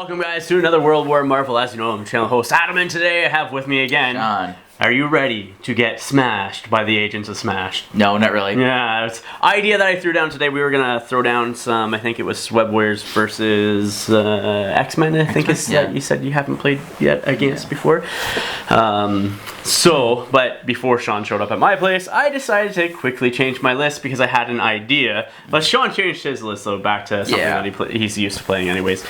Welcome guys to another World War Marvel. As you know, I'm channel host Adam, and today I have with me again John. Are you ready to get smashed by the agents of Smash? No, not really. Yeah, it's idea that I threw down today. We were gonna throw down some, I think it was Webwares versus X-Men, I think it's that you said you haven't played yet against before. But before Sean showed up at my place, I decided to quickly change my list because I had an idea. But Sean changed his list though back to something that he's used to playing anyways.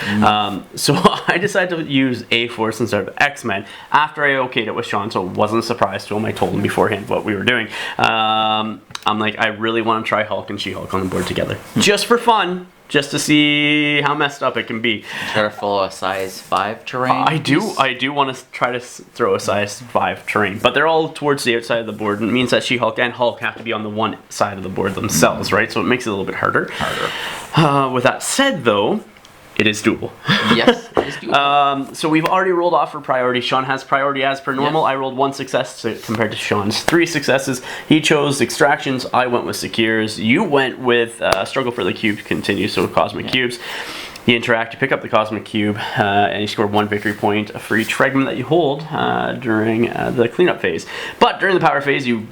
So I decided to use A-Force instead of X-Men after I okayed it with Sean, so it wasn't a surprise to him. I told him beforehand what we were doing. I'm like, I really want to try Hulk and She-Hulk on the board together. Just for fun. Just to see how messed up it can be. Careful, a size 5 terrain. I do want to try to throw a size 5 terrain, but they're all towards the outside of the board, and it means that She-Hulk and Hulk have to be on the one side of the board themselves, right? So it makes it a little bit harder. With that said, though, it is doable. Yes, it is doable. So we've already rolled off for priority. Sean has priority as per normal. Yep. I rolled 1 success compared to Sean's 3 successes. He chose extractions. I went with secures. You went with struggle for the cube continue, so cosmic cubes. You interact, you pick up the cosmic cube, and you score 1 victory point for each fragment that you hold during the cleanup phase. But during the power phase, you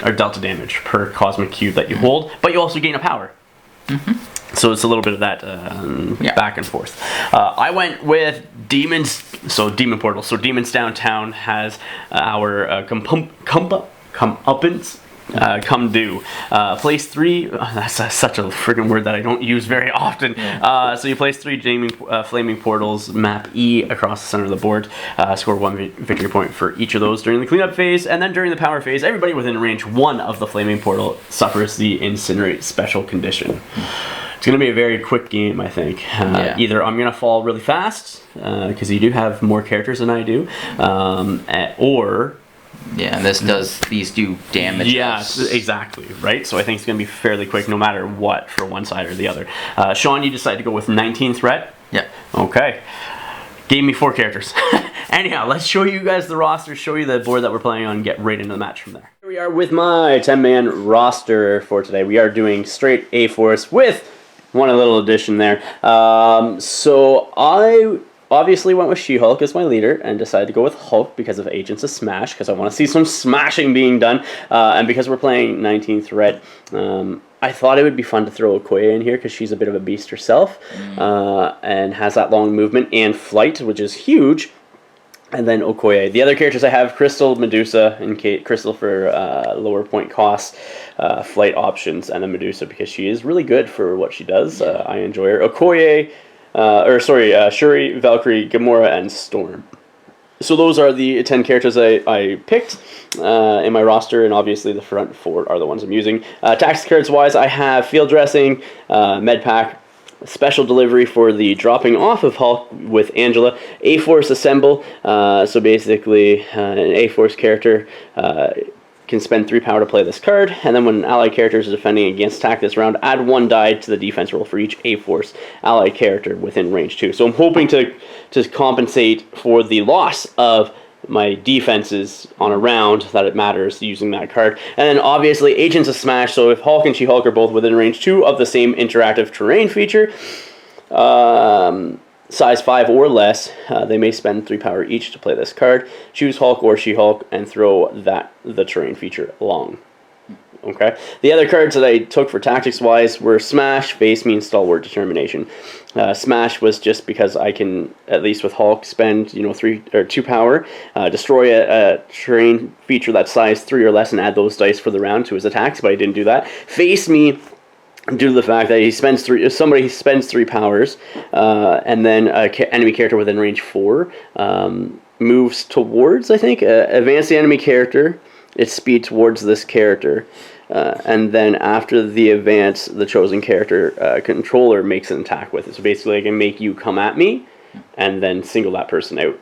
are dealt a damage per cosmic cube that you hold, but you also gain a power. So it's a little bit of that back and forth. I went with Demons, so Demon Portal. So Demons Downtown has our comeuppance. Come due. Place 3, that's such a freaking word that I don't use very often. So you place 3 flaming portals, map E across the center of the board, score 1 victory point for each of those during the cleanup phase, and then during the power phase, everybody within range 1 of the flaming portal suffers the incinerate special condition. It's going to be a very quick game, I think. Either I'm going to fall really fast, because you do have more characters than I do, or... Yeah, and these do damage. Yeah, exactly, right? So I think it's going to be fairly quick no matter what for one side or the other. Sean, you decided to go with 19 threat? Yeah. Okay. Gave me 4 characters. Anyhow, let's show you guys the roster, show you the board that we're playing on, and get right into the match from there. Here we are with my 10-man roster for today. We are doing straight A-Force with one little addition there. So I... obviously went with She-Hulk as my leader and decided to go with Hulk because of Agents of Smash, because I want to see some smashing being done, and because we're playing 19th threat, I thought it would be fun to throw Okoye in here because she's a bit of a beast herself, and has that long movement and flight, which is huge. And then Okoye. The other characters I have, Crystal, Medusa, and Kate. Crystal for lower point costs, flight options, and then Medusa because she is really good for what she does. I enjoy her. Okoye... Shuri, Valkyrie, Gamora, and Storm. So those are the 10 characters I picked in my roster, and obviously the front 4 are the ones I'm using. Tax cards wise, I have Field Dressing, Med Pack, Special Delivery for the dropping off of Hulk with Angela, A-Force Assemble, so basically an A-Force character can spend 3 power to play this card, and then when an allied character is defending against attack this round, add 1 die to the defense roll for each A-Force allied character within range 2. So I'm hoping to compensate for the loss of my defenses on a round that it matters using that card. And then obviously Agents of Smash, so if Hulk and She-Hulk are both within range 2 of the same interactive terrain feature, size 5 or less, they may spend 3 power each to play this card. Choose Hulk or She-Hulk and throw the terrain feature along. Okay. The other cards that I took for tactics wise were Smash, Base means Stalwart, Determination. Smash was just because I can, at least with Hulk, spend 3 or 2 power, destroy a terrain feature that's size 3 or less, and add those dice for the round to his attacks. But I didn't do that. Face me, due to the fact that somebody spends 3 powers, and then an enemy character within range 4 moves towards, I think, advance the enemy character, its speed towards this character, and then after the advance, the chosen character controller makes an attack with it. So basically I can make you come at me, and then single that person out,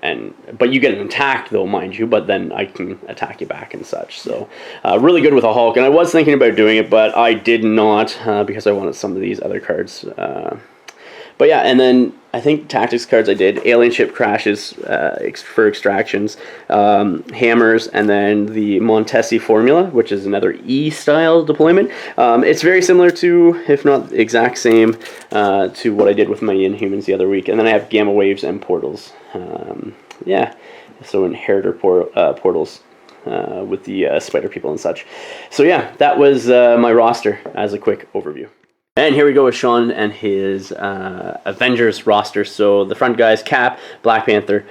but you get an attack though, mind you, but then I can attack you back and such. So really good with a Hulk, and I was thinking about doing it, but I did not because I wanted some of these other cards But yeah, and then I think tactics cards I did. Alien ship crashes for extractions, hammers, and then the Montesi formula, which is another E-style deployment. It's very similar to, if not exact same, to what I did with my Inhumans the other week. And then I have gamma waves and portals. Yeah, so inheritor portals. With the spider people and such. So yeah, that was my roster as a quick overview. And here we go with Sean and his Avengers roster. So the front guys, Cap, Black Panther,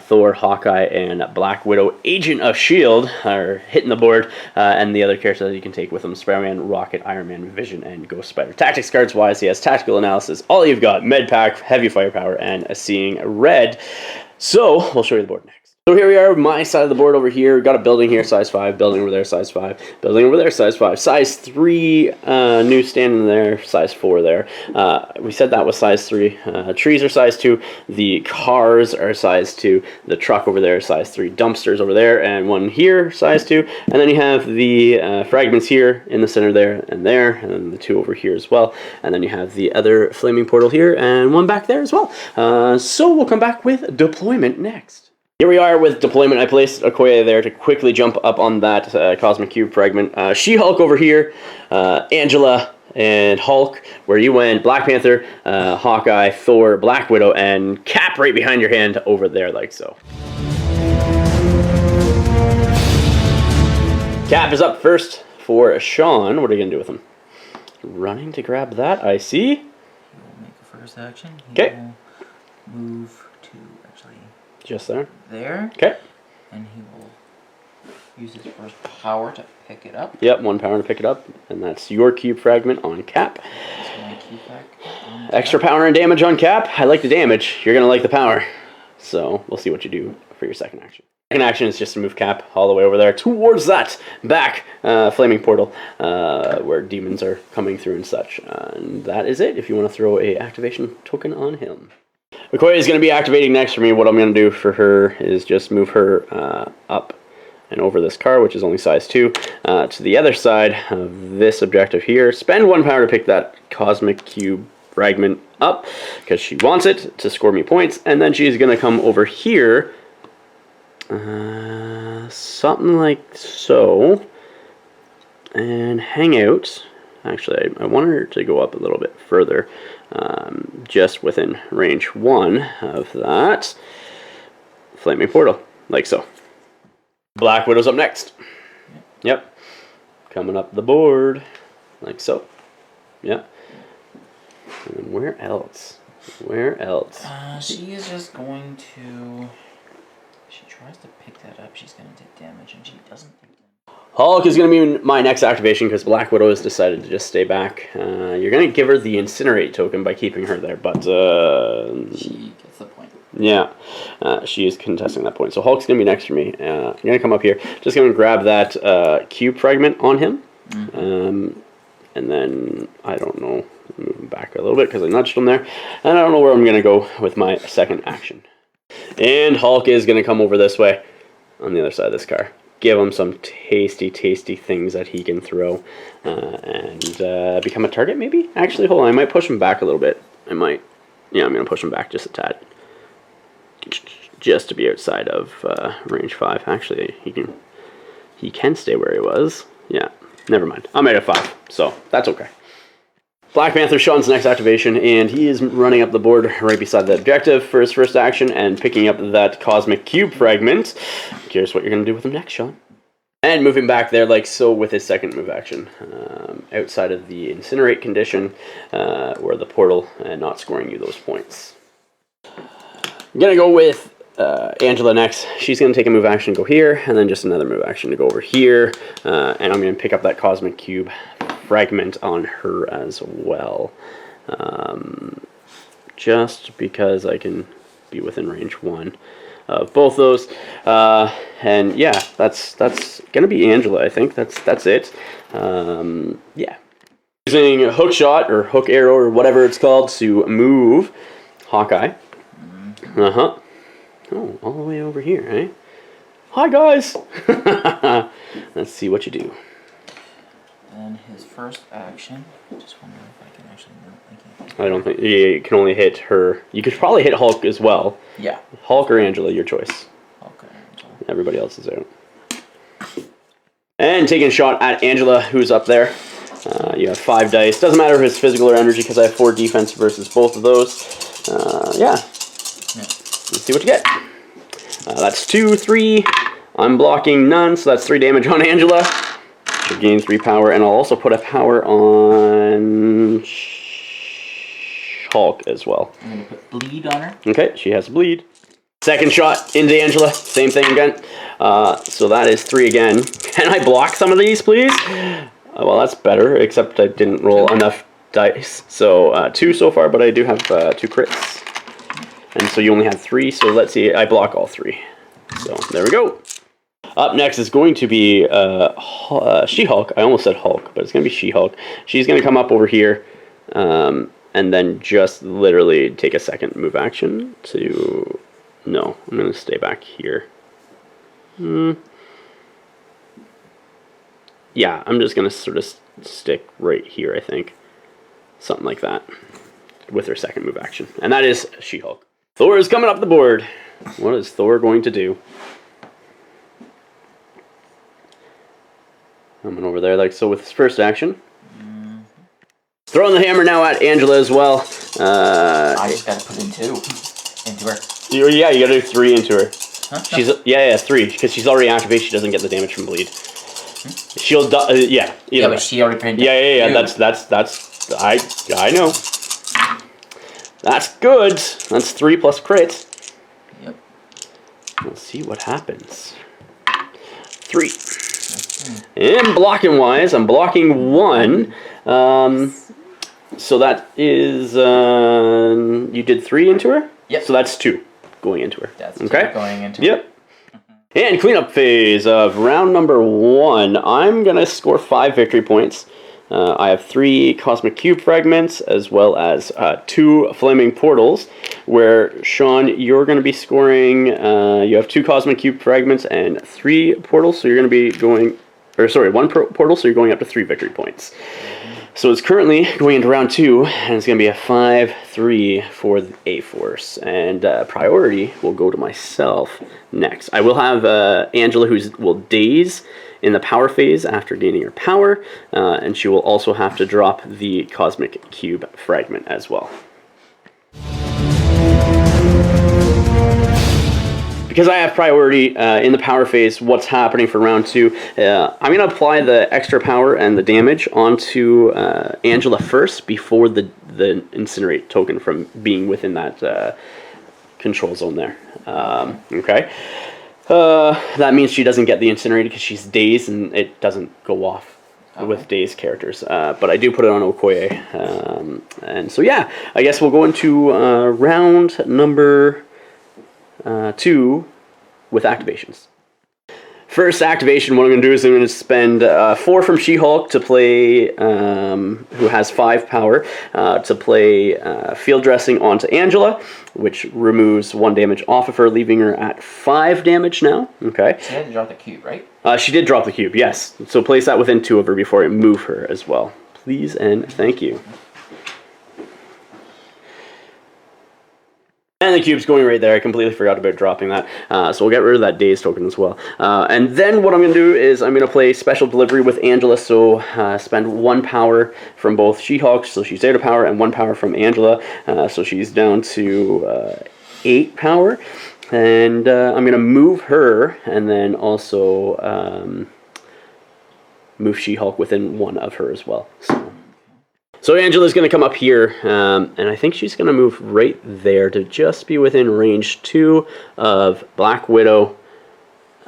Thor, Hawkeye, and Black Widow, Agent of S.H.I.E.L.D. are hitting the board. And the other characters that you can take with them, Spider-Man, Rocket, Iron Man, Vision, and Ghost Spider. Tactics cards wise, he has Tactical Analysis. All you've got, Med Pack, Heavy Firepower, and a Seeing Red. So we'll show you the board next. So here we are, my side of the board over here. We've got a building here, size 5, building over there, size 5, building over there, size 5, size 3 newsstand in there, size 4 there. We said that was size 3. Trees are size 2, the cars are size 2, the truck over there, size 3, dumpsters over there, and one here, size 2. And then you have the fragments here in the center there, and then the 2 over here as well. And then you have the other flaming portal here, and one back there as well. So we'll come back with deployment next. Here we are with deployment. I placed Okoye there to quickly jump up on that Cosmic Cube fragment. She-Hulk over here, Angela and Hulk, where you went, Black Panther, Hawkeye, Thor, Black Widow, and Cap right behind your hand over there like so. Cap is up first for Sean. What are you going to do with him? Running to grab that, I see. He will make a first action. Okay. He will move to actually... Just there. There. Okay. And he will use his first power to pick it up. Yep, 1 power to pick it up. And that's your cube fragment on Cap. That's my cube back. Extra power and damage on Cap. I like the damage. You're going to like the power. So we'll see what you do for your second action. Second action is just to move Cap all the way over there towards that back flaming portal where demons are coming through and such. And that is it if you want to throw a activation token on him. Okoye is going to be activating next for me. What I'm going to do for her is just move her up and over this car, which is only size 2, to the other side of this objective here. Spend 1 power to pick that Cosmic Cube fragment up, because she wants it to score me points. And then she's going to come over here, something like so, and hang out. Actually, I want her to go up a little bit further, just within range 1 of that flaming portal, like so. Black Widow's up next. Yep. Coming up the board, like so. Yep. And where else? Where else? She is just going to... If she tries to pick that up, she's going to take damage, and she doesn't take damage. Hulk is going to be my next activation because Black Widow has decided to just stay back. You're going to give her the Incinerate token by keeping her there, but... she gets the point. Yeah, she is contesting that point. So Hulk's going to be next for me. I'm going to come up here. Just going to grab that cube fragment on him. Mm-hmm. And then, I don't know, move him back a little bit because I nudged him there. And I don't know where I'm going to go with my second action. And Hulk is going to come over this way on the other side of this car. Give him some tasty, tasty things that he can throw and become a target, maybe? Actually, hold on. I might push him back a little bit. I might. Yeah, I'm going to push him back just a tad. Just to be outside of range 5. Actually, he can stay where he was. Yeah, never mind. I'm at 5, so that's okay. Black Panther, Sean's next activation, and he is running up the board right beside the objective for his first action and picking up that Cosmic Cube fragment. Curious what you're going to do with him next, Sean. And moving back there like so with his second move action, outside of the Incinerate condition, or the portal, and not scoring you those points. I'm going to go with Angela next. She's going to take a move action, go here, and then just another move action to go over here, and I'm going to pick up that Cosmic Cube fragment on her as well, just because I can be within range 1 of both those, and yeah, that's gonna be Angela. I think that's it. Yeah, using a hook shot or hook arrow or whatever it's called to move Hawkeye. Oh, all the way over here, eh? Hi guys. Let's see what you do. Then his first action. Just wondering if I can actually move. I can't. I don't think you can only hit her. You could probably hit Hulk as well. Yeah. Hulk or Angela, your choice. Hulk or Angela. Everybody else is out. And taking a shot at Angela, who's up there. You have 5 dice. Doesn't matter if it's physical or energy because I have 4 defense versus both of those. Yeah. Let's see what you get. That's 2, 3. I'm blocking none, so that's 3 damage on Angela. She'll gain 3 power, and I'll also put a power on Hulk as well. I'm going to put bleed on her. Okay, she has bleed. Second shot into Angela, same thing again. So that is 3 again. Can I block some of these, please? Well, that's better, except I didn't roll enough dice. So 2 so far, but I do have 2 crits. And so you only have 3, so let's see, I block all 3. So there we go. Up next is going to be She-Hulk. I almost said Hulk, but it's going to be She-Hulk. She's going to come up over here and then just literally take a second move action to... No, I'm going to stay back here. Yeah, I'm just going to sort of stick right here, I think. Something like that with her second move action. And that is She-Hulk. Thor is coming up the board. What is Thor going to do? Coming over there like so with his first action. Throwing the hammer now at Angela as well. I just got to put in 2 into her. Yeah, you got to do 3 into her. Huh? She's yeah 3 because she's already activated. She doesn't get the damage from bleed. She'll yeah. Yeah, but she already put in 2. Yeah. That's I know. That's good. That's 3 plus crit. Yep. Let's see what happens. 3. And blocking wise, I'm blocking 1. So that is you did 3 into her. Yep. So that's 2 going into her. That's okay. 2 going into her. Yep. And cleanup phase of round number 1. I'm gonna score 5 victory points. I have 3 cosmic cube fragments as well as 2 flaming portals. Where Sean, you're going to be scoring. You have 2 cosmic cube fragments and 3 portals, so you're going to be going. Or sorry, 1 portal, so you're going up to 3 victory points. So it's currently going into round 2, and it's going to be a 5-3 for the A-Force. And priority will go to myself next. I will have Angela, who will daze in the power phase after gaining her power, and she will also have to drop the cosmic cube fragment as well. Because I have priority in the power phase, what's happening for round 2, I'm going to apply the extra power and the damage onto Angela first before the incinerate token from being within that control zone there. Okay. That means she doesn't get the incinerated because she's dazed and it doesn't go off with dazed characters. But I do put it on Okoye. And so yeah, I guess we'll go into round number 2 with activations. First activation, what I'm going to do is I'm going to spend 4 from She-Hulk to play, who has 5 power, to play field dressing onto Angela, which removes 1 damage off of her, leaving her at 5 damage now. Okay. She had to drop the cube, right? She did drop the cube, yes. So place that within 2 of her before I move her as well. Please and thank you. And the cube's going right there. I completely forgot about dropping that. So we'll get rid of that daze token as well. And then what I'm going to do is I'm going to play special delivery with Angela. So spend 1 power from both She-Hulk, so she's out of power, and 1 power from Angela. So she's down to 8 power. And I'm going to move her and then also move She-Hulk within 1 of her as well. So Angela's going to come up here, and I think she's going to move right there to just be within range 2 of Black Widow,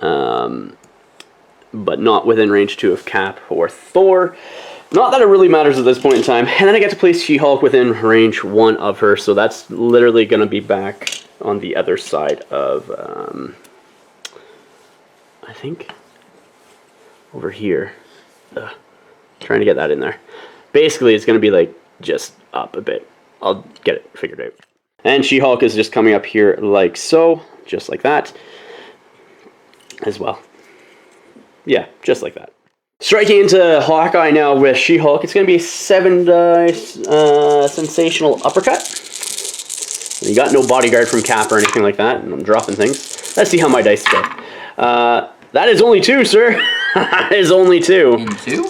but not within range 2 of Cap or Thor. Not that it really matters at this point in time. And then I get to place She-Hulk within range 1 of her, so that's literally going to be back on the other side of, I think, over here. Trying to get that in there. Basically, it's going to be like just up a bit. I'll get it figured out. And She-Hulk is just coming up here like so, just like that as well. Yeah, just like that. Striking into Hawkeye now with She-Hulk. It's going to be 7 dice sensational uppercut. You got no bodyguard from Cap or anything like that, and I'm dropping things. Let's see how my dice go. That is only 2, sir. That is only 2.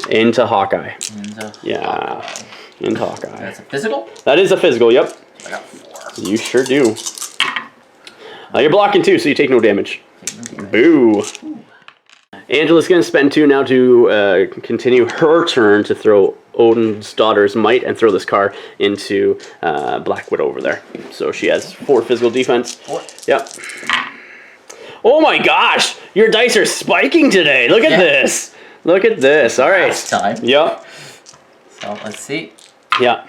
Into Hawkeye. Hawkeye. Into Hawkeye. That's a physical? That is a physical, yep. I got 4. You sure do. You're blocking 2, so you take no damage. Boo. Angela's going to spend 2 now to continue her turn to throw Odin's Daughter's Might and throw this car into Black Widow over there. So she has 4 physical defense. 4. Yep. Oh my gosh! Your dice are spiking today! Look at this! Look at this. All right. Last time. Yep. So let's see. Yeah.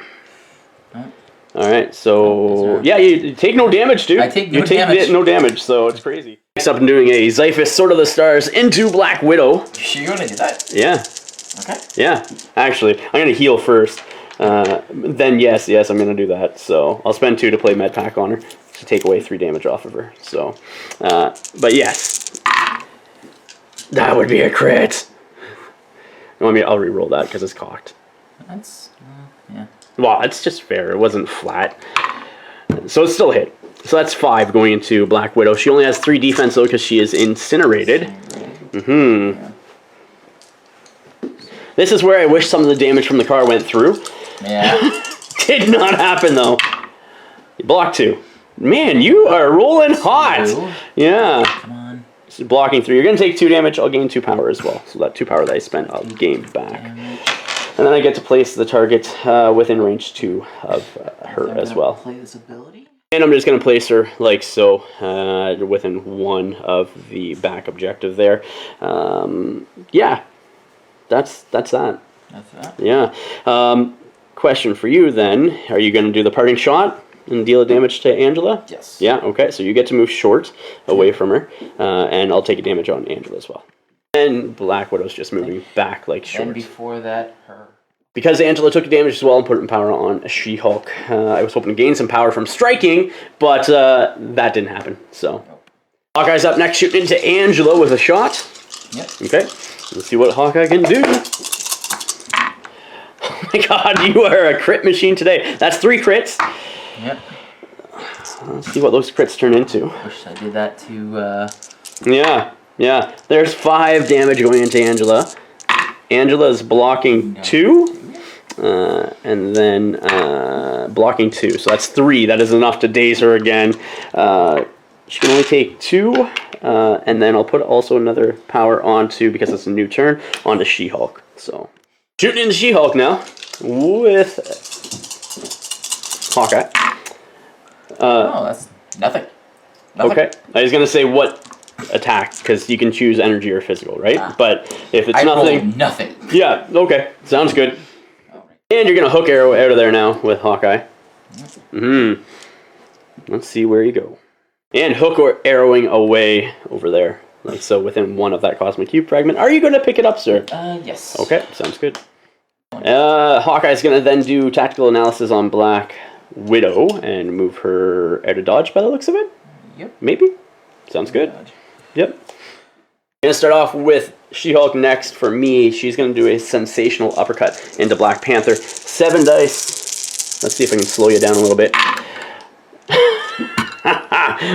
All right, so yeah, you take no damage, dude. I take no damage. No damage, so it's crazy. Next up, I'm doing a Xiphus Sword of the Stars into Black Widow. You're gonna do that? Yeah. Okay. Yeah, actually, I'm gonna heal first. Then yes, I'm gonna do that. So I'll spend 2 to play med pack on her to take away 3 damage off of her. So, but yes, that would be a crit. I'll re-roll that because it's cocked. That's yeah. Well, it's just fair. It wasn't flat. So it's still a hit. So that's 5 going into Black Widow. She only has 3 defense, though, because she is incinerated. Mm-hmm. Yeah. This is where I wish some of the damage from the car went through. Yeah. Did not happen, though. You blocked 2. Man, you are rolling hot. 2. Yeah. Come on. So blocking 3. You're going to take 2 damage. I'll gain 2 power as well. So that 2 power that I spent, I'll gain back. And then I get to place the target within range 2 of her as well. Play this ability? And I'm just going to place her like so, within 1 of the back objective there. Yeah, that's that. That's that? Yeah. Question for you then, are you going to do the parting shot and deal damage to Angela? Yes. Yeah, okay, so you get to move short away from her, and I'll take a damage on Angela as well. And Black Widow's just moving back like short. And before that, her. Because Angela took damage as well and put power on She-Hulk. I was hoping to gain some power from striking, but that didn't happen. So, Hawkeye's up next, shooting into Angela with a shot. Yep. Okay, let's see what Hawkeye can do. Oh my god, you are a crit machine today. That's 3 crits. Yep. Let's see what those crits turn into. Wish I did that to... Yeah. There's 5 damage going into Angela. Angela's blocking 2. And then blocking 2. So that's 3. That is enough to daze her again. She can only take 2. And then I'll put also another power onto, because it's a new turn, onto She-Hulk. So, shooting into She-Hulk now with Hawkeye. Oh, that's nothing. Okay. I was going to say what attack, because you can choose energy or physical, right? But if it's nothing... nothing. Yeah, okay. Sounds good. And you're going to hook arrow out of there now with Hawkeye. Let's see where you go. And hook or arrowing away over there. Like so, within 1 of that Cosmic Cube fragment. Are you going to pick it up, sir? Yes. Okay, sounds good. Hawkeye's going to then do tactical analysis on Black Widow and move her out of dodge by the looks of it? Yep. Maybe? Sounds good. Yep. Going to start off with She-Hulk next for me. She's going to do a sensational uppercut into Black Panther. 7 dice. Let's see if I can slow you down a little bit.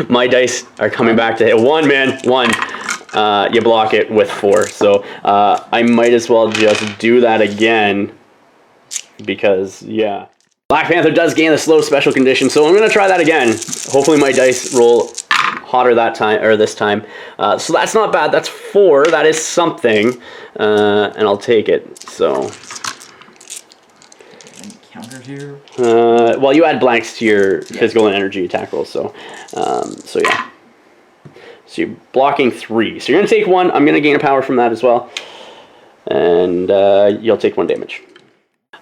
My dice are coming back to hit. 1, man. 1. You block it with 4. So I might as well just do that again. Because, yeah. Black Panther does gain the slow special condition. So I'm going to try that again. Hopefully my dice roll hotter that time, or this time. So that's not bad. That's 4. That is something. And I'll take it. So. Any counter here? Well, you add blanks to your physical and energy attack rolls. So yeah. So you're blocking 3. So you're going to take 1. I'm going to gain a power from that as well. And you'll take 1 damage.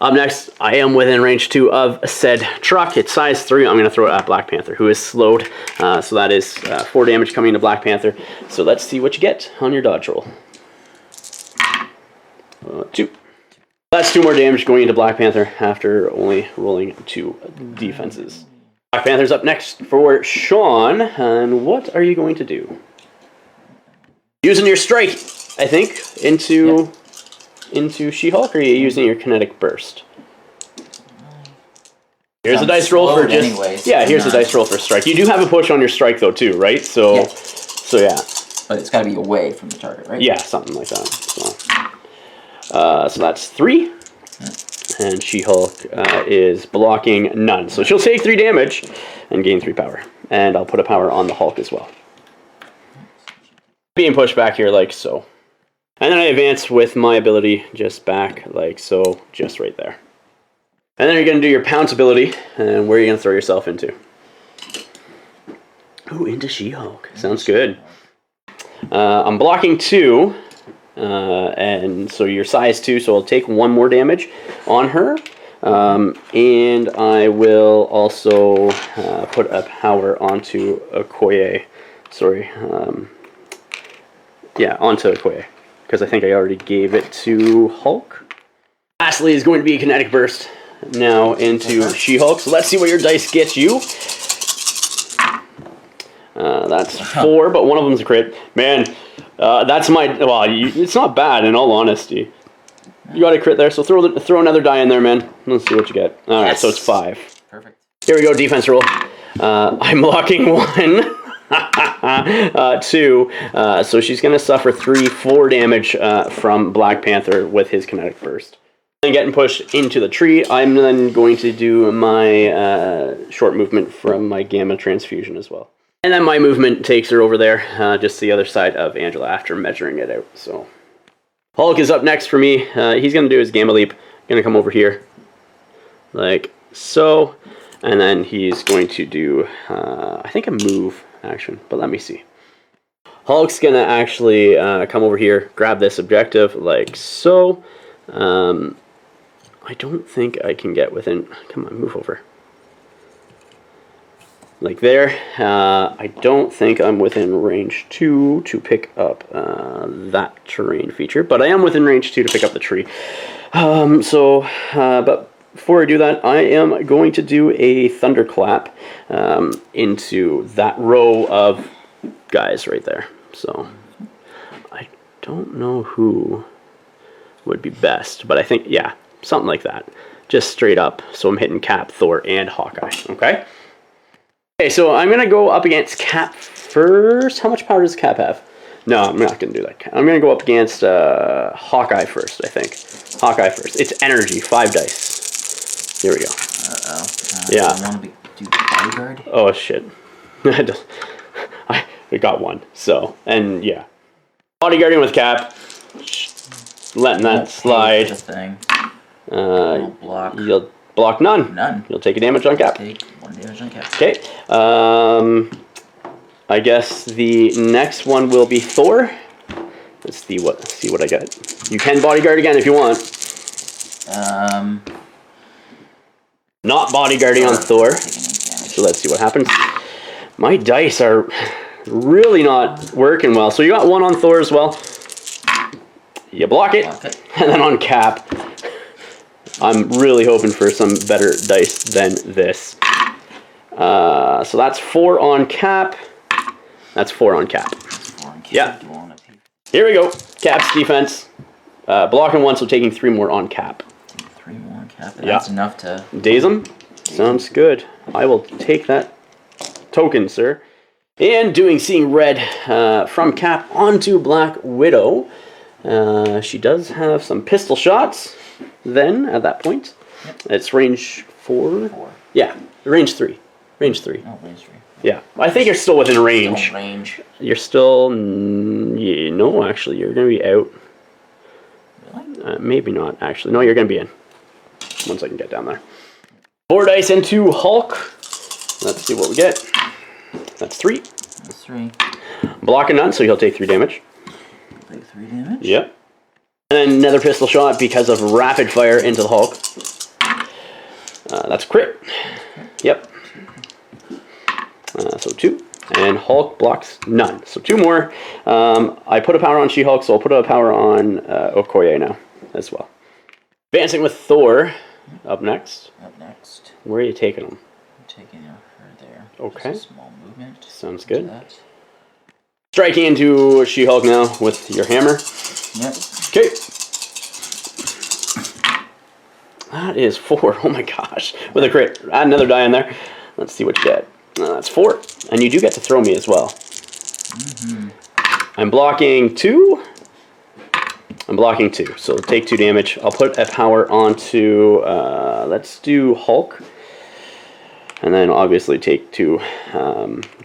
Up next, I am within range 2 of said truck. It's size 3. I'm going to throw it at Black Panther, who is slowed. So that is 4 damage coming to Black Panther. So let's see what you get on your dodge roll. 2. That's 2 more damage going into Black Panther after only rolling 2 defenses. Black Panther's up next for Sean. And what are you going to do? Using your strike, I think, into into She-Hulk, or are you using your kinetic burst? Here's a dice roll for just... anyways, yeah, here's a dice roll for strike. You do have a push on your strike, though, too, right? So, yeah. So yeah. But it's got to be away from the target, right? Yeah, something like that. So that's 3. And She-Hulk is blocking none. So she'll take 3 damage and gain 3 power. And I'll put a power on the Hulk as well. Being pushed back here like so. And then I advance with my ability just back like so, just right there. And then you're going to do your pounce ability, and where are you going to throw yourself into? Ooh, into She-Hulk. Sounds good. I'm blocking 2, and so you're size 2, so I'll take 1 more damage on her. And I will also put a power onto Okoye. Sorry. Yeah, onto Okoye, because I think I already gave it to Hulk. Lastly is going to be a kinetic burst. Now into She-Hulk. So let's see what your dice get you. That's 4, but one of them's a crit. Man, that's my... well, it's not bad, in all honesty. You got a crit there, so throw another die in there, man. Let's see what you get. All right, so it's 5. Perfect. Here we go, defense roll. I'm blocking 1. 2. So she's going to suffer 4 damage from Black Panther with his kinetic burst. And getting pushed into the tree, I'm then going to do my short movement from my gamma transfusion as well. And then my movement takes her over there, just the other side of Angela after measuring it out. So Hulk is up next for me. He's going to do his gamma leap. Going to come over here like so. And then he's going to do, I think, a move action. But let me see. Hulk's going to actually come over here, grab this objective like so. I don't think I can get within... come on, move over. Like there. I don't think I'm within range 2 to pick up that terrain feature, but I am within range 2 to pick up the tree. But before I do that, I am going to do a thunderclap into that row of guys right there. So I don't know who would be best, but I think, yeah, something like that. Just straight up. So I'm hitting Cap, Thor, and Hawkeye. Okay? Okay, so I'm going to go up against Cap first. How much power does Cap have? No, I'm not going to do that. I'm going to go up against Hawkeye first, I think. Hawkeye first. It's energy, 5 dice. Here we go. Uh-oh. Yeah. I want to do bodyguard. Oh, shit. I got 1. So, and yeah. Bodyguarding with Cap. Letting that slide. Block. You'll block none. None. You'll take a damage on Cap. Take 1 damage on Cap. Okay. I guess the next one will be Thor. Let's see what I got. You can bodyguard again if you want. Not bodyguarding on Thor. So let's see what happens. My dice are really not working well. So you got 1 on Thor as well. You block it. And then on Cap, I'm really hoping for some better dice than this. So that's 4 on Cap. That's 4 on Cap. Yeah. Here we go. Cap's defense. Blocking 1, so taking 3 more on Cap. 3 more on Cap. That's enough to... daze him? Sounds good. I will take that token, sir. And seeing red from Cap onto Black Widow. She does have some pistol shots then at that point. Yep. It's range 4? Yeah, range 3. Range 3. Oh, range 3. Yeah, I think you're still within range. Still range. You're still... yeah, no, actually, you're going to be out. Really? Maybe not, actually. No, you're going to be in. Once I can get down there. 4 dice into Hulk. Let's see what we get. That's 3. That's 3. Blocking none, so he'll take 3 damage. Take 3 damage? Yep. And then another pistol shot because of rapid fire into the Hulk. That's crit. Yep. So 2. And Hulk blocks none. So 2 more. I put a power on She-Hulk, so I'll put a power on Okoye now as well. Advancing with Thor. Up next. Up next. Where are you taking him? I'm taking her there. Okay. Just a small movement. Sounds good. Striking into She-Hulk now with your hammer. Yep. Okay. That is 4. Oh my gosh. With a crit. Add another die in there. Let's see what you get. That's 4. And you do get to throw me as well. I'm blocking 2. I'm blocking 2. So take 2 damage. I'll put a power onto, let's do Hulk. And then obviously take 2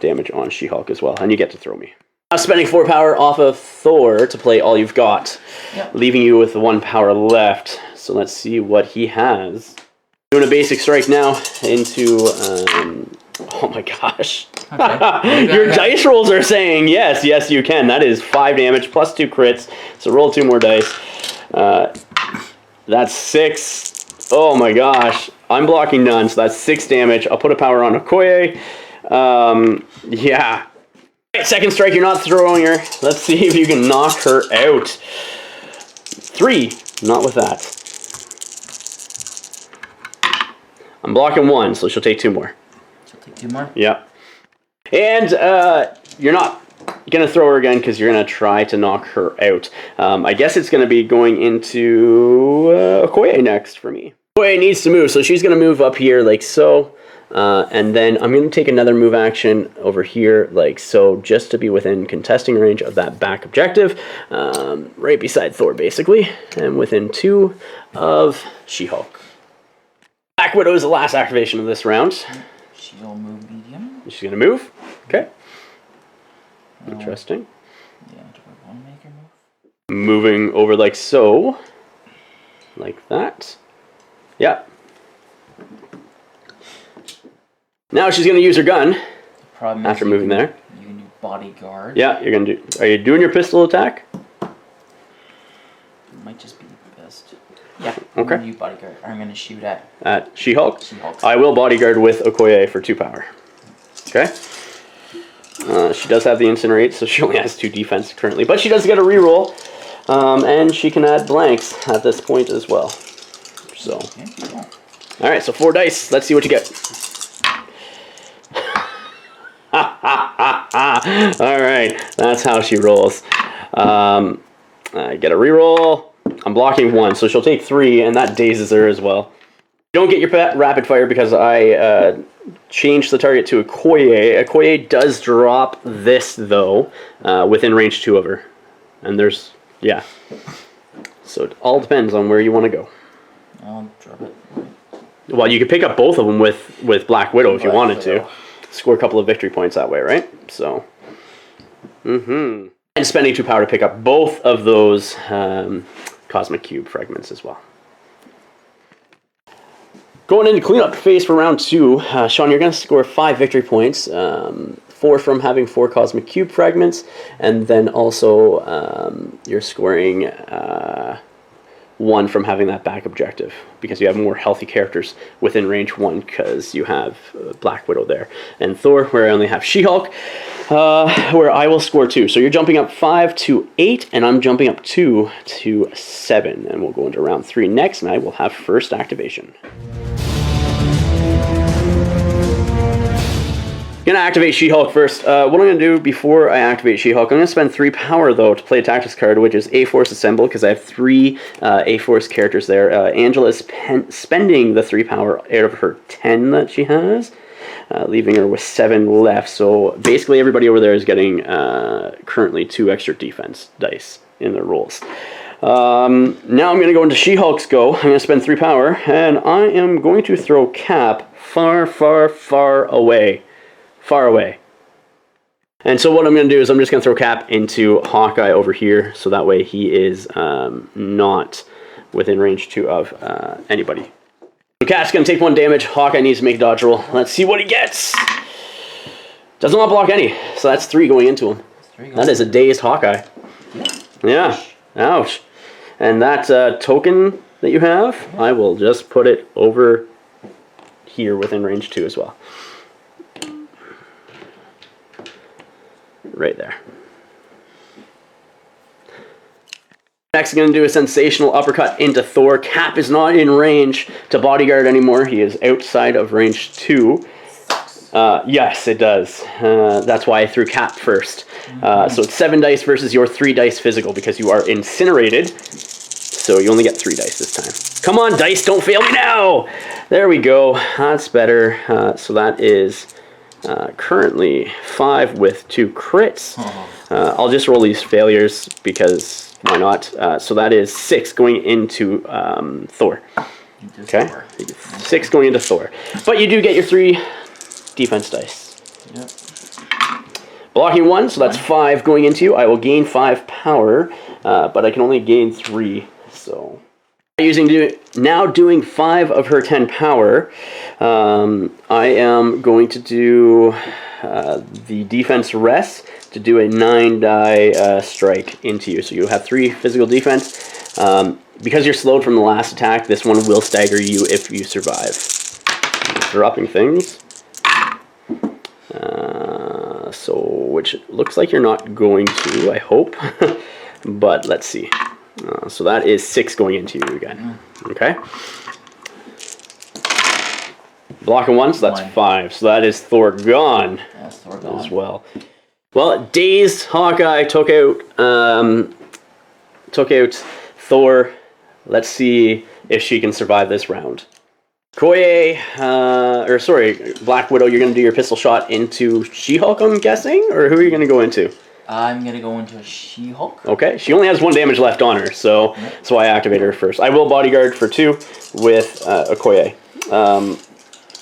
damage on She-Hulk as well. And you get to throw me. Now spending 4 power off of Thor to play All You've Got. Yep. Leaving you with 1 power left. So let's see what he has. Doing a basic strike now into, oh my gosh. Okay. Your dice rolls are saying yes, yes you can. That is 5 damage plus 2 crits. So roll 2 more dice. That's 6. Oh my gosh. I'm blocking none, so that's 6 damage. I'll put a power on Okoye. Yeah. Right, second strike, you're not throwing her. Let's see if you can knock her out. 3. Not with that. I'm blocking 1, so she'll take 2 more. She'll take 2 more? Yeah. And you're not going to throw her again because you're going to try to knock her out. I guess it's going to be going into Okoye next for me. Okoye needs to move, so she's going to move up here like so. And then I'm going to take another move action over here like so, just to be within contesting range of that back objective. Right beside Thor, basically. And within 2 of She-Hulk. Black Widow is the last activation of this round. She'll move medium. She's going to move. Okay. Interesting. Yeah, do I want to make her move? Moving over like so. Like that. Yeah. Now she's going to use her gun. Problem after moving there. You can do bodyguard. Yeah, you're going to do... Are you doing your pistol attack? It might just be the best. Yeah, okay. I'm going to do bodyguard. I'm going to shoot at... She-Hulk? She-Hulk. I will bodyguard with Okoye for 2 power. Okay. She does have the incinerate, so she only has 2 defense currently. But she does get a reroll. And she can add blanks at this point as well. So. Okay, cool. Alright, so 4 dice. Let's see what you get. Alright, that's how she rolls. I get a reroll. I'm blocking 1, so she'll take 3, and that dazes her as well. You don't get your rapid fire because I changed the target to Okoye. Okoye does drop this, though, within range 2 of her. And there's, yeah. So it all depends on where you want to go. I'll drop it. Well, you could pick up both of them with Black Widow if you wanted to. Score a couple of victory points that way, right? So, and spending 2 power to pick up both of those Cosmic Cube fragments as well. Going into cleanup phase for round 2, Sean, you're going to score 5 victory points. 4 from having 4 Cosmic Cube fragments, and then also you're scoring 1 from having that back objective, because you have more healthy characters within range 1 because you have Black Widow there. And Thor, where I only have She-Hulk, where I will score 2. So you're jumping up 5 to 8, and I'm jumping up 2 to 7. And we'll go into round 3 next, and I will have first activation. Gonna activate She-Hulk first. What I'm gonna do before I activate She-Hulk, I'm gonna spend 3 power though to play a tactics card, which is A-Force Assemble, because I have 3 A-Force characters there. Angela is spending the 3 power out of her 10 that she has, leaving her with 7 left. So basically everybody over there is getting currently 2 extra defense dice in their rolls. Now I'm going to go into She-Hulk's go. I'm going to spend 3 power, and I am going to throw Cap far, far, far away. Far away. And so what I'm going to do is I'm just going to throw Cap into Hawkeye over here, so that way he is not within range 2 of anybody. So Cap's going to take 1 damage. Hawkeye needs to make a dodge roll. Let's see what he gets. Does not block any, so that's 3 going into him. That is a dazed Hawkeye. Yeah. Ouch. And that token that you have, I will just put it over here within range 2 as well. Right there. Next, I'm going to do a sensational uppercut into Thor. Cap is not in range to bodyguard anymore. He is outside of range 2. Yes, it does. That's why I threw Cap first. So it's 7 dice versus your 3 dice physical, because you are incinerated. So you only get 3 dice this time. Come on, dice, don't fail me now. There we go. That's better. So that is currently 5 with 2 crits. I'll just roll these failures because why not? So that is 6 going into Thor. Okay, 6 going into Thor. But you do get your 3 defense dice. Yep. Blocking 1, so that's 5 going into you. I will gain 5 power, but I can only gain 3. So now doing 5 of her 10 power, I am going to do the defense rest to do a 9-die strike into you. So you have 3 physical defense. Because you're slowed from the last attack, this one will stagger you if you survive. Dropping things. Which looks like you're not going to, I hope. But let's see. So that is 6 going into you again. Okay. Blocking 1, so that's 5. So that is Thor gone. That's Thor gone as well. Well, dazed Hawkeye took out Thor. Let's see if she can survive this round. Black Widow, you're going to do your pistol shot into She-Hulk, I'm guessing? Or who are you going to go into? I'm going to go into She-Hulk. Okay, she only has 1 damage left on her, so that's why I activate her first. I will bodyguard for 2 with Okoye.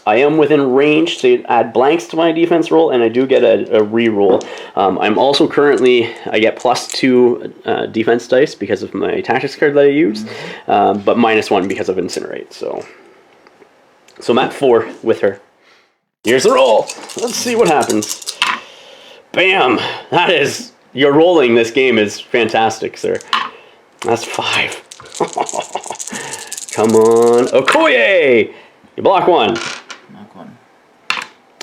I am within range to add blanks to my defense roll, and I do get a re-roll. I'm also currently, I get +2 defense dice because of my tactics card that I used, but -1 because of Incinerate, so I'm at 4 with her. Here's the roll. Let's see what happens. Bam! That is, your rolling this game is fantastic, sir. That's 5. Come on. Okoye! You block 1. Block 1.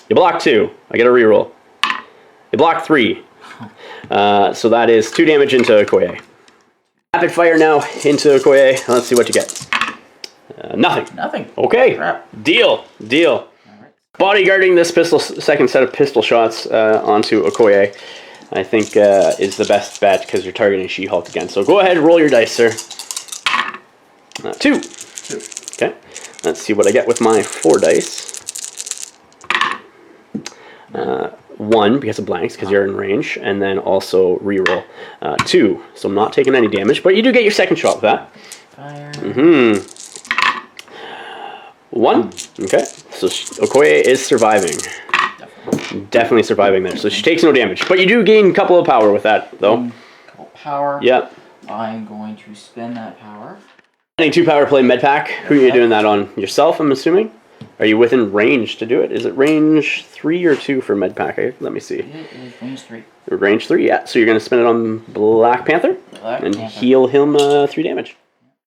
You block 2. I get a reroll. You block 3. So that is 2 damage into Okoye. Rapid fire now into Okoye. Let's see what you get. Nothing. Nothing. Okay. Crap. Deal. All right. Bodyguarding this second set of pistol shots onto Okoye, I think is the best bet because you're targeting She-Hulk again. So go ahead and roll your dice, sir. 2. 2. Okay. Let's see what I get with my 4 dice. 1 because of blanks because you're in range, and then also reroll 2. So I'm not taking any damage, but you do get your second shot with that. Fire. 1. Okay. So Okoye is surviving. Definitely surviving there. So she takes no damage, but you do gain a couple of power with that, though. Couple power. Yep. I'm going to spend that power. Any 2 power play med pack. Who are you doing that on? Yourself, I'm assuming? Are you within range to do it? Is it range 3 or 2 for med pack? Let me see. It is range 3. Range 3, yeah. So you're going to spend it on Black Panther and heal him 3 damage.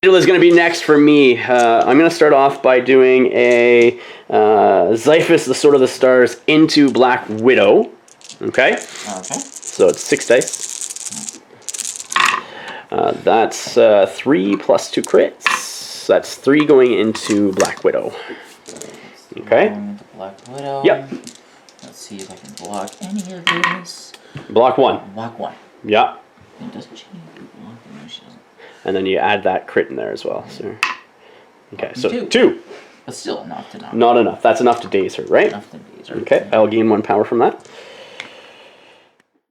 Is going to be next for me. I'm going to start off by doing a Xiphus, the Sword of the Stars, into Black Widow. Okay? Okay. So it's 6 dice. That's 3 plus 2 crits. That's 3 going into Black Widow. Okay? Going into Black Widow. Yep. Let's see if I can block any of this. Block 1. Block 1. Yeah. And doesn't she block? No, she doesn't. And then you add that crit in there as well. So. Okay, so 2. 2. But still enough to knock. Not enough. That's enough to daze her, right? Enough to daze her. Okay, I'll gain 1 power from that.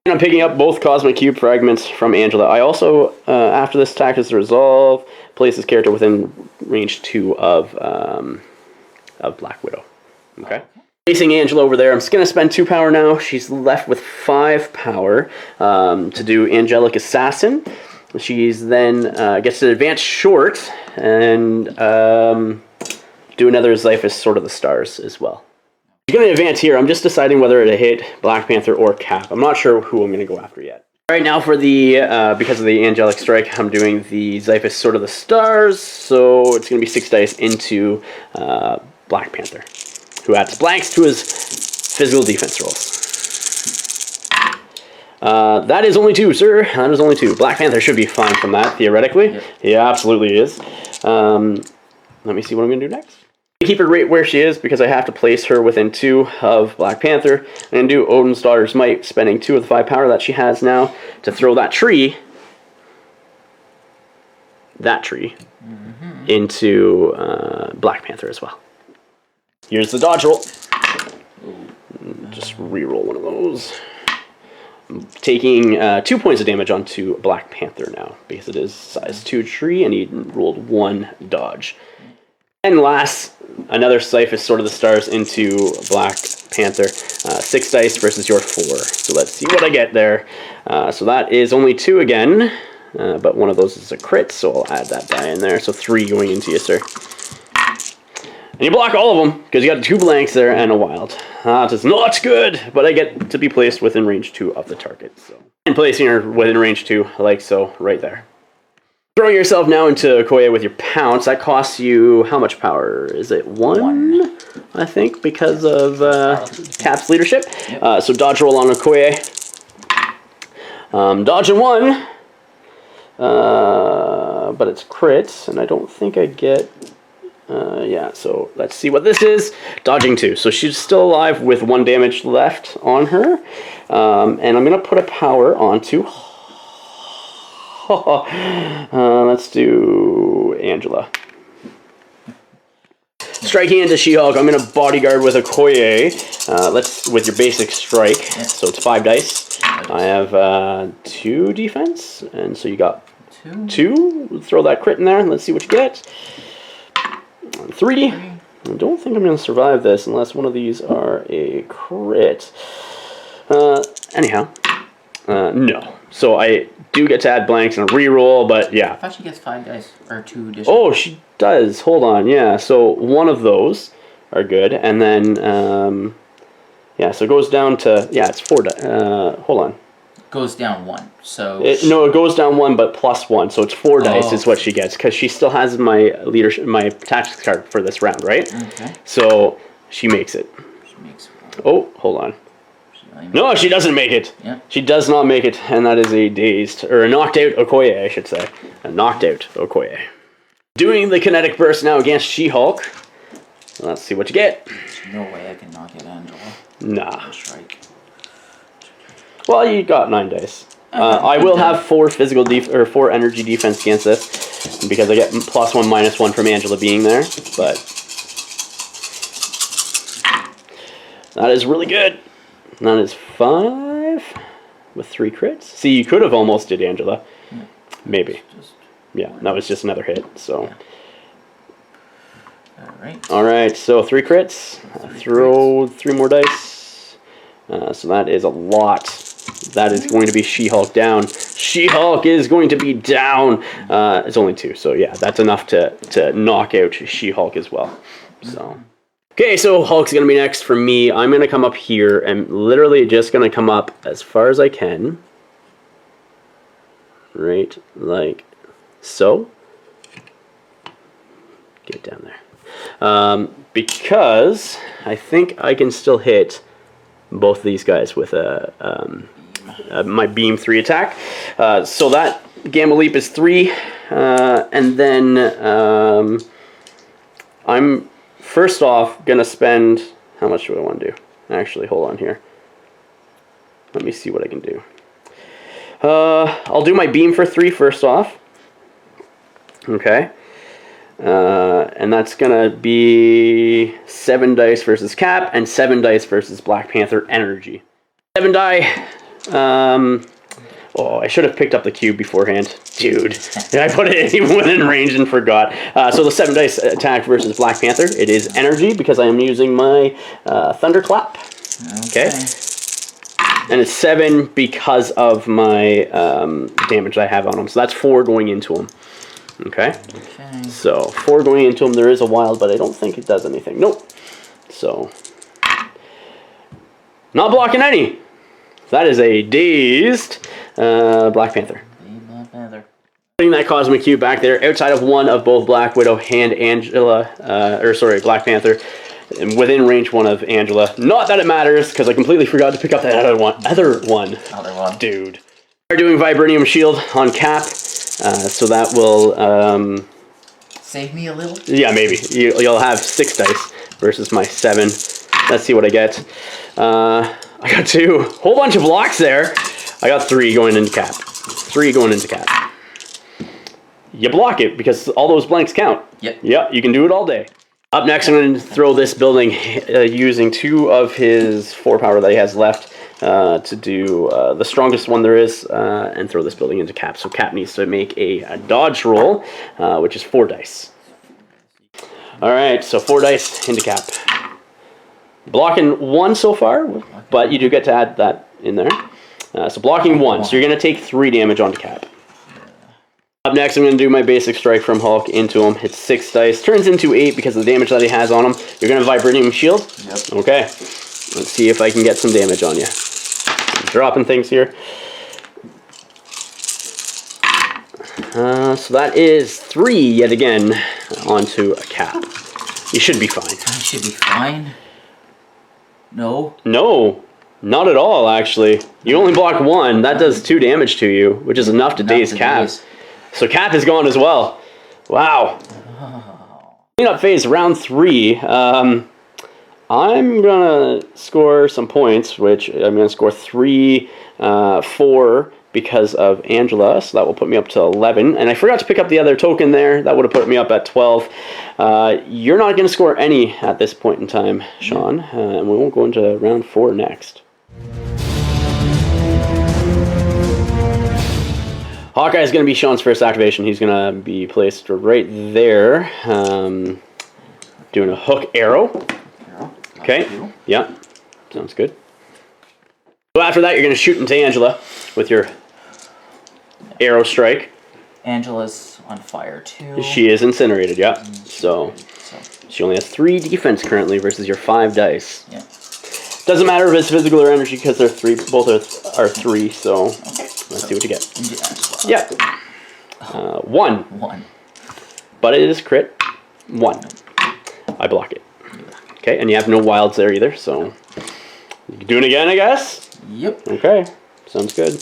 And I'm picking up both Cosmic Cube fragments from Angela. I also, after this attack is resolved, place this character within range 2 of Black Widow. Okay? Facing Angela over there, I'm just going to spend 2 power now. She's left with 5 power to do Angelic Assassin. She's then gets an advanced short and do another Xiphus Sword of the Stars as well. She's going to advance here. I'm just deciding whether to hit Black Panther or Cap. I'm not sure who I'm going to go after yet. All right, now for the, because of the Angelic Strike, I'm doing the Xiphus Sword of the Stars. So it's going to be 6 dice into Black Panther, who adds blanks to his physical defense rolls. That is only 2, sir. That is only 2. Black Panther should be fine from that, theoretically. Yep. Yeah, absolutely is. Let me see what I'm going to do next. Keep her right where she is because I have to place her within 2 of Black Panther. And do Odin's Daughter's Might, spending 2 of the 5 power that she has now to throw that tree that tree into Black Panther as well. Here's the dodge roll. Just re-roll one of those. I'm taking 2 points of damage onto Black Panther now because it is size 2 tree and he rolled 1 dodge. And last, another Scythe is Sword of the Stars into Black Panther. 6 dice versus your 4. So let's see what I get there. So that is only 2 again, but one of those is a crit, so I'll add that die in there. So 3 going into you, sir. And you block all of them, because you got 2 blanks there and a wild. That is not good, but I get to be placed within range 2 of the target. So, and placing her within range 2, like so, right there. Throwing yourself now into Okoye with your pounce, that costs you how much power? Is it 1? I think, because of Cap's leadership. Yep. So dodge roll on Okoye. Dodging 1. But it's crit, and I don't think I get... yeah, so let's see what this is. Dodging 2. So she's still alive with 1 damage left on her. And I'm going to put a power onto... let's do Angela. Striking into She-Hulk, I'm going to bodyguard with Okoye. Let's with your basic strike. So it's 5 dice. I have 2 defense, and so you got 2. Throw that crit in there. Let's see what you get. 3. I don't think I'm going to survive this unless one of these are a crit. Anyhow, no. So I do get to add blanks and a reroll, but yeah. I thought she gets 5 dice, or 2 additional. Oh, she does. Hold on, yeah. So one of those are good, and then, yeah, so it goes down to, yeah, it's 4 dice. Hold on. Goes down 1, so... No, it goes down 1, but plus 1, so it's 4 dice is what she gets, because she still has my leadership, my tactics card for this round, right? Okay. So she makes it. She makes 1. Oh, hold on. No, she doesn't make it. Yeah. She does not make it, and that is a dazed, or a knocked out Okoye, I should say. A knocked out Okoye. Doing the kinetic burst now against She-Hulk. Let's see what you get. There's no way I can knock it, Angela. Nah. Strike. Well, you got 9 dice. I will have 4 physical or 4 energy defense against this, because I get +1, -1 from Angela being there, but that is really good. And that is 5 with 3 crits. See, you could have almost did Angela. Yeah. Maybe. Yeah, that was just another hit, so. Yeah. Alright, so 3 crits. Throw 3 more dice. So that is a lot. That is going to be She-Hulk down. She-Hulk is going to be down. It's only 2, so yeah, that's enough to knock out She-Hulk as well. So. Okay, so Hulk's going to be next for me. I'm going to come up here and literally just going to come up as far as I can. Right, like so. Get down there. Because I think I can still hit both of these guys with my beam 3 attack. So that Gamma Leap is 3. And then I'm... First off, gonna spend, how much do I want to do? Actually, hold on here. Let me see what I can do. I'll do my beam for 3 first off. Okay. And that's gonna be 7 dice versus Cap and 7 dice versus Black Panther energy. 7 die. Oh, I should have picked up the cube beforehand. Dude, I put it even within range and forgot. So the 7 dice attack versus Black Panther. It is energy because I am using my Thunderclap. Okay. And it's 7 because of my damage I have on him. So that's 4 going into him. Okay. So 4 going into him. There is a wild, but I don't think it does anything. Nope. So not blocking any. That is a dazed Black Panther. Black Panther. Putting that Cosmic Cube back there, outside of one of both Black Widow and Angela, Black Panther, and within range 1 of Angela. Not that it matters, because I completely forgot to pick up that other one. Dude. We're doing Vibranium Shield on Cap, so that will... save me a little? Yeah, maybe. You'll have 6 dice versus my 7. Let's see what I get. I got 2. Whole bunch of blocks there. I got 3 going into Cap. 3 going into Cap. you block it because all those blanks count. Yep. Yeah, you can do it all day. Up next, I'm going to throw this building using 2 of his 4 power that he has left to do the strongest one there is and throw this building into Cap. So Cap needs to make a dodge roll, which is 4 dice. All right, so 4 dice into Cap. Blocking 1 so far, but you do get to add that in there. So blocking 1, so you're going to take 3 damage onto Cap. Up next, I'm going to do my basic strike from Hulk into him. It's 6 dice. Turns into 8 because of the damage that he has on him. You're going to Vibranium Shield? Yep. Okay. Let's see if I can get some damage on you. I'm dropping things here. So that is 3 yet again onto a Cap. You should be fine. I should be fine. No. No. Not at all, actually. You only block 1. That does 2 damage to you, which is enough to daze Cap. So Cap is gone as well. Wow. Cleanup phase, round 3. I'm going to score some points, which I'm going to score 3, 4 because of Angela. So that will put me up to 11. And I forgot to pick up the other token there. That would have put me up at 12. You're not going to score any at this point in time, Sean. And we won't go into round 4 next. Hawkeye is going to be Sean's first activation. He's going to be placed right there, doing a hook arrow. Okay, yeah, sounds good. So after that, you're going to shoot into Angela with your arrow strike. Angela's on fire too. She is incinerated, yeah. So she only has 3 defense currently versus your 5 dice. Yeah. Doesn't matter if it's physical or energy because they're 3. Both are 3. So let's see what you get. Yeah. 1. 1. But it is crit. 1. I block it. Okay, and you have no wilds there either, so you can do it again, I guess? Yep. Okay, sounds good.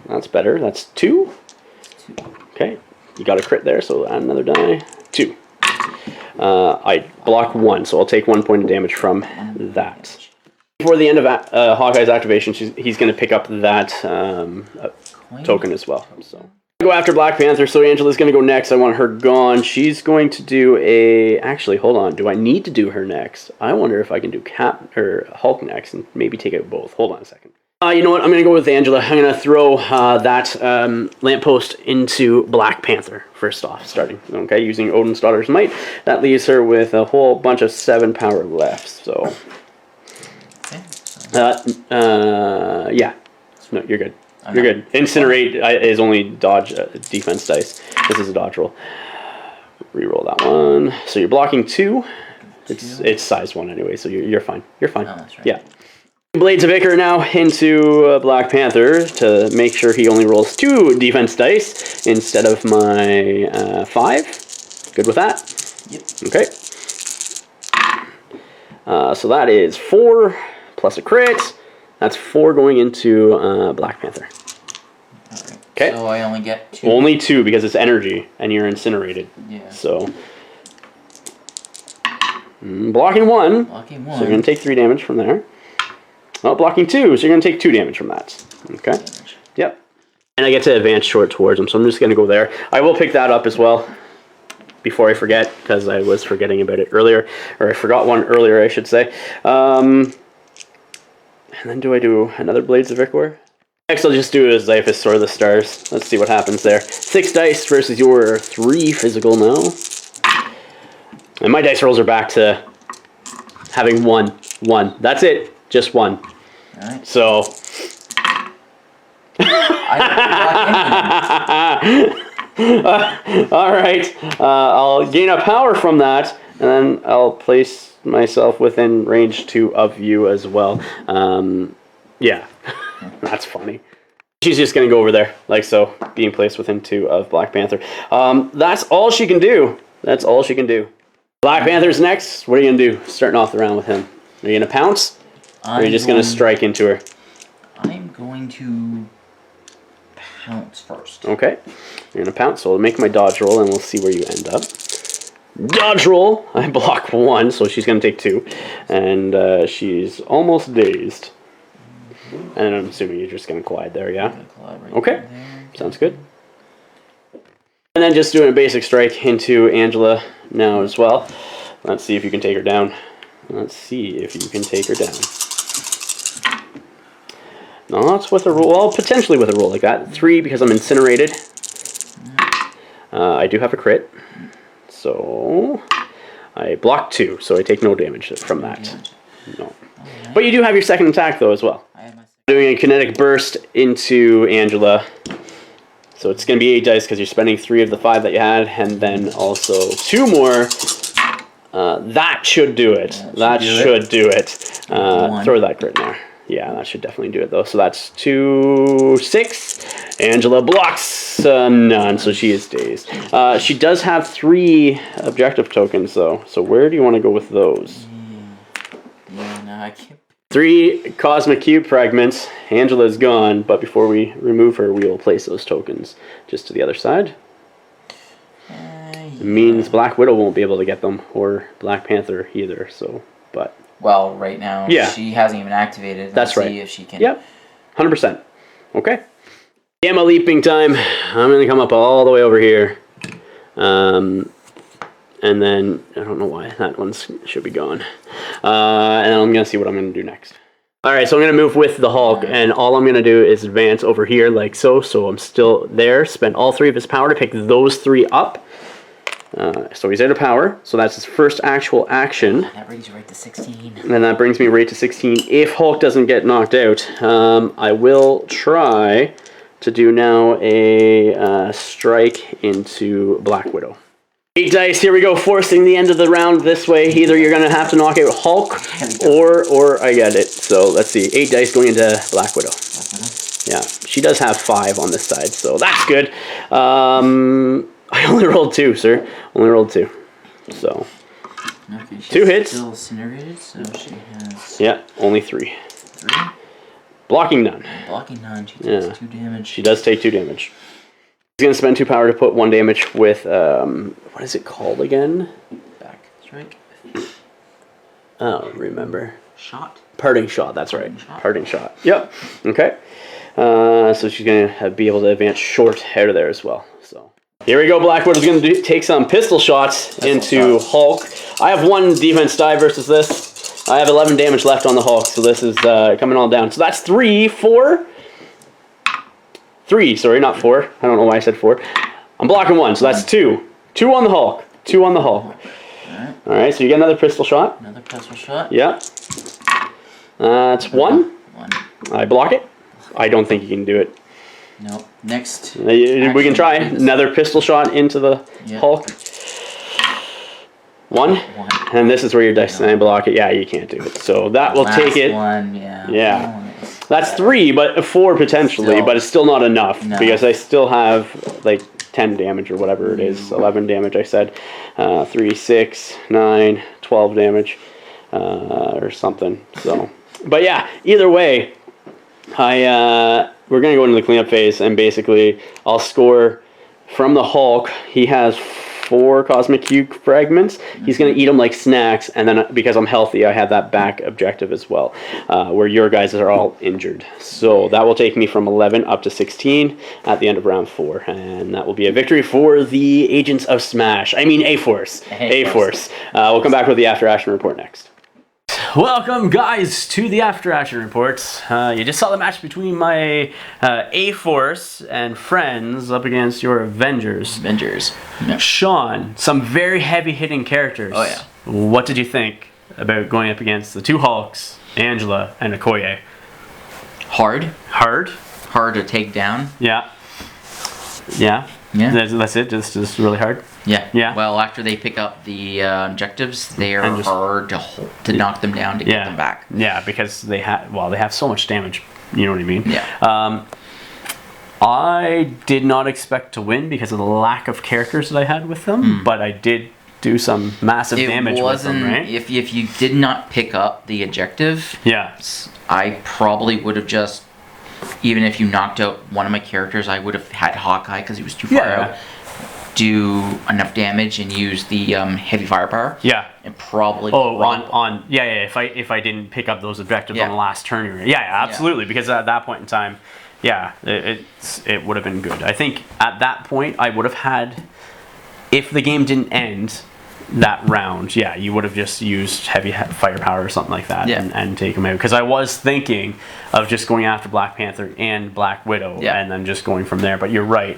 That's better. That's 2. Okay, you got a crit there, so add another die. 2. I block 1, so I'll take 1 point of damage from that. Before the end of Hawkeye's activation, he's going to pick up that token as well. So go after Black Panther, so Angela's going to go next. I want her gone. She's going to do a... Actually, hold on. Do I need to do her next? I wonder if I can do Cap or Hulk next and maybe take out both. Hold on a second. You know what? I'm going to go with Angela. I'm going to throw that lamppost into Black Panther first off, starting. Okay, using Odin's Daughter's Might. That leaves her with a whole bunch of 7 power left, so... yeah. No, you're good. You're good. Incinerate is only dodge defense dice. This is a dodge roll. Reroll that one. So you're blocking 2. It's size 1 anyway, so you're fine. You're fine. Oh, that's right. Yeah. Blades of Ichor now into Black Panther to make sure he only rolls 2 defense dice instead of my 5. Good with that? Yep. Okay. So that is 4 plus a crit. That's 4 going into Black Panther. Alright. Okay. So I only get 2. Only 2 because it's energy and you're incinerated. Yeah. So blocking 1. Blocking 1. So you're going to take 3 damage from there. Oh, blocking 2, so you're going to take 2 damage from that. Okay. Yep. And I get to advance short towards him, so I'm just going to go there. I will pick that up as well before I forget, because I was forgetting about it earlier. Or I forgot one earlier, I should say. And then do I do another Blades of Ichor? Next, I'll just do a Xiphus Sword of the Stars. Let's see what happens there. 6 dice versus your 3 physical now. And my dice rolls are back to having 1. That's it. Just 1. Alright. So... Alright. I'll gain a power from that, and then I'll place myself within range 2 of you as well. Yeah. That's funny. She's just going to go over there, like so, being placed within 2 of Black Panther. That's all she can do. That's all she can do. Black Panther's next. What are you going to do, starting off the round with him? Are you going to pounce? Or are you just going to strike into her? I'm going to pounce first. Okay. You're going to pounce, so I'll make my dodge roll, and we'll see where you end up. Dodge roll! I block 1, so she's going to take 2. And she's almost dazed. And I'm assuming you're just going to collide there, yeah? Collide right Okay. there. Sounds good. And then just doing a basic strike into Angela now as well. Let's see if you can take her down. Let's see if you can take her down. Not with a roll, well, potentially with a roll like that. 3 because I'm incinerated. I do have a crit. So I block 2, so I take no damage from that. No. But you do have your second attack though as well. Doing a kinetic burst into Angela. So it's going to be 8 dice because you're spending 3 of the 5 that you had, and then also 2 more. That should do it. That should do it. Throw that crit in there. Yeah, that should definitely do it though. So that's 2, 6. Angela blocks none, so she is dazed. She does have 3 objective tokens though. So where do you want to go with those? Yeah, no, I can't. 3 cosmic cube fragments. Angela's gone, but before we remove her, we will place those tokens just to the other side. It means Black Widow won't be able to get them, or Black Panther either. So, but well, right now, she hasn't even activated. That's right. See if she can. Yep, 100%. Okay. Gamma leaping time. I'm gonna come up all the way over here, and then I don't know why that one should be gone. And I'm gonna see what I'm gonna do next. All right, so I'm gonna move with the Hulk, and all I'm gonna do is advance over here like so. So I'm still there. Spend all 3 of his power to pick those 3 up. So he's out of power, so that's his first actual action. That brings you right to 16. And then that brings me right to 16. If Hulk doesn't get knocked out, I will try to do now a strike into Black Widow. 8 dice, here we go, forcing the end of the round this way. Either you're going to have to knock out Hulk, or I get it. So let's see, 8 dice going into Black Widow. Yeah, she does have 5 on this side, so that's good. I only rolled 2, sir. Only rolled 2. So, okay, she's 2 hits. Still incinerated, so she has. Yeah, only 3. 3. Blocking none. Blocking none. She takes 2 damage. She does take 2 damage. He's gonna spend 2 power to put 1 damage with what is it called again? Back strike. I don't remember. Shot. Parting shot. That's right. Parting shot. Yep. Okay. So she's gonna be able to advance short out of there as well. So. Here we go, Black Widow's going to take some pistol shots into Hulk. I have 1 defense die versus this. I have 11 damage left on the Hulk, so this is coming all down. So that's 3, 4. 3, sorry, not 4. I don't know why I said 4. I'm blocking 1, so that's 2. 2 on the Hulk. 2 on the Hulk. Alright, so you get another pistol shot. Another pistol shot. Yeah. That's 1. I block it. I don't think you can do it. Nope. Next. We can try another pistol shot into the Hulk. 1. And this is where your dice and I block it. Yeah, you can't do it. So that will take it. 1, yeah. Yeah. That's 3, but 4 potentially, but it's still not enough because I still have like 10 damage or whatever it is. 11 damage, I said. 3, 6, 9, 12 damage or something. So, but yeah, either way, we're going to go into the cleanup phase, and basically I'll score from the Hulk. He has 4 cosmic cube fragments. He's going to eat them like snacks, and then because I'm healthy, I have that back objective as well, where your guys are all injured. So that will take me from 11 up to 16 at the end of round 4, and that will be a victory for the Agents of Smash. I mean A-Force. A-Force. We'll come back with the After Action Report next. Welcome, guys, to the After Action Reports. You just saw the match between my A-Force and friends up against your Avengers. Yeah. Sean, some very heavy-hitting characters. Oh, yeah. What did you think about going up against the 2 Hulks, Angela and Okoye? Hard. Hard to take down. Yeah. That's it? Just really hard? Yeah. Well, after they pick up the objectives, they are hard to knock them down to get them back. Yeah, because they have so much damage. You know what I mean? Yeah. I did not expect to win because of the lack of characters that I had with them, but I did do some massive damage with them, right? If you did not pick up the objective, I probably would have just, even if you knocked out one of my characters, I would have had Hawkeye because he was too far out. Do enough damage and use the heavy firepower. Yeah. And probably if I didn't pick up those objectives on the last turn. Yeah, absolutely. Because at that point in time, yeah, it would have been good. I think at that point I would have had, if the game didn't end that round, yeah, you would have just used heavy firepower or something like that, and take him out. Because I was thinking of just going after Black Panther and Black Widow, and then just going from there. But you're right.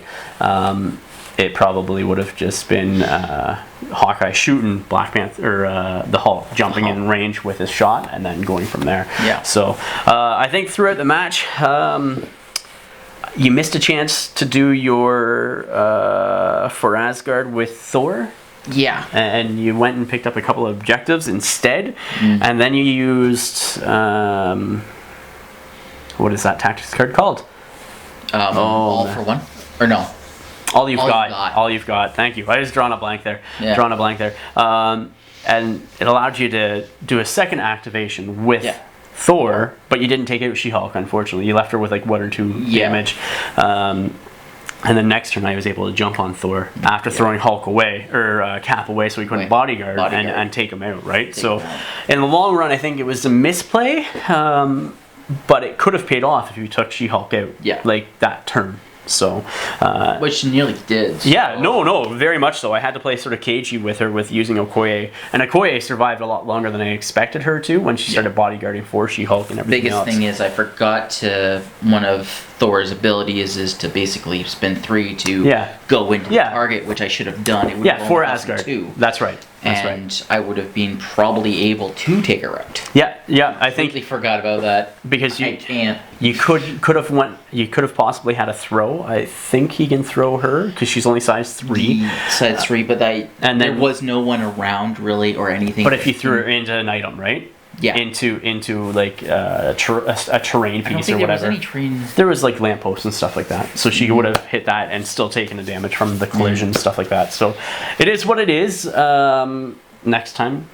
It probably would have just been Hawkeye shooting Black Panther, or the Hulk jumping in range with his shot, and then going from there. Yeah. So I think throughout the match, you missed a chance to do your for Asgard with Thor. Yeah. And you went and picked up a couple of objectives instead, and then you used what is that tactics card called? All for one, or no? All you've got. Thank you. I just drawn a blank there. And it allowed you to do a second activation with Thor, but you didn't take out She-Hulk, unfortunately. You left her with like 1 or 2 damage. And then next turn I was able to jump on Thor after throwing Hulk away, or Cap away, so he couldn't bodyguard. And take him out, right? So in the long run, I think it was a misplay, but it could have paid off if you took She-Hulk out like that turn. So, which nearly did. So. Yeah, no, very much so. I had to play sort of cagey with her with using Okoye, and Okoye survived a lot longer than I expected her to when she started bodyguarding for She-Hulk and everything else. Biggest thing is I forgot to, one of Thor's abilities is to basically spend 3 to go into the target, which I should have done. It would for Asgard. 2. That's right. And I would have been probably able to take her out. Yeah, I think I forgot about that because I can't. You could have possibly had a throw. I think he can throw her because she's only size 3. Size 3, but there was no one around really or anything. But if you threw her into an item, right? Yeah. Into like a terrain piece or whatever. There was like lampposts and stuff like that. So she would have hit that and still taken the damage from the collision stuff like that. So it is what it is. Next time.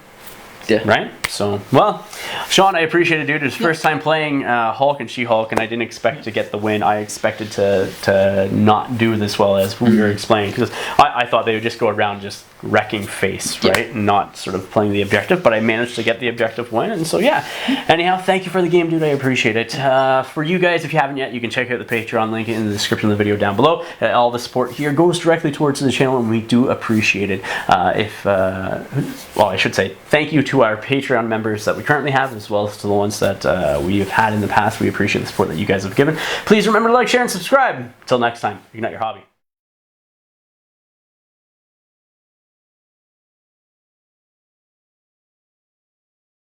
Yeah. Right? So, well, Sean, I appreciate it, dude. It was first time playing Hulk and She-Hulk, and I didn't expect to get the win. I expected to not do this well as we were explaining, because I thought they would just go around just wrecking face, right? And not sort of playing the objective, but I managed to get the objective win, and so yeah. Anyhow, thank you for the game, dude. I appreciate it. For you guys, if you haven't yet, you can check out the Patreon link in the description of the video down below. All the support here goes directly towards the channel, and we do appreciate it. Well, I should say thank you to our Patreon members that we currently have, as well as to the ones that we've had in the past. We appreciate the support that you guys have given. Please remember to like, share, and subscribe. Until next time, ignite your hobby.